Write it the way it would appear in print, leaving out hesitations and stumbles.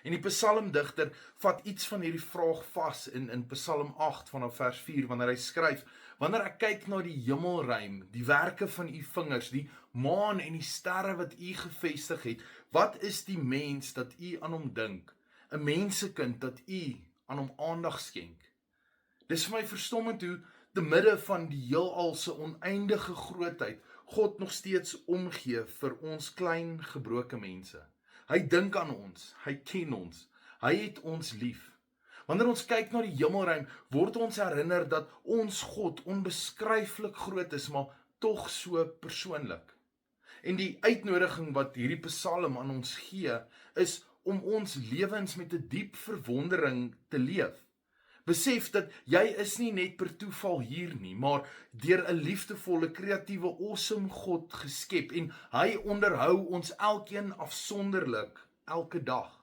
En die psalmdigter vat iets van hierdie vraag vas in Psalm 8 vanaf vers 4, wanneer hy skryf: wanneer ek kyk na die hemelruim, die werke van u vingers, die maan en die sterre wat u gevestig het, wat is die mens dat u aan hom dink? 'n mensekind dat u aan hom aandag skenk. Dis vir my verstommend hoe te midde van die heelal se oneindige grootheid God nog steeds omgee vir ons klein gebroke mense. Hy dink aan ons, hy ken ons, hy het ons lief. Wanneer ons kyk na die hemelruim, word ons herinner dat ons God onbeskryflik groot is, maar tog so persoonlik. En die uitnodiging wat hierdie Psalm aan ons gee, is om ons lewens met 'n diep verwondering te leef. Besef dat jy is nie net per toeval hier nie, maar deur 'n liefdevolle, kreatiewe, awesome God geskep, en hy onderhou ons elkeen afsonderlik elke dag.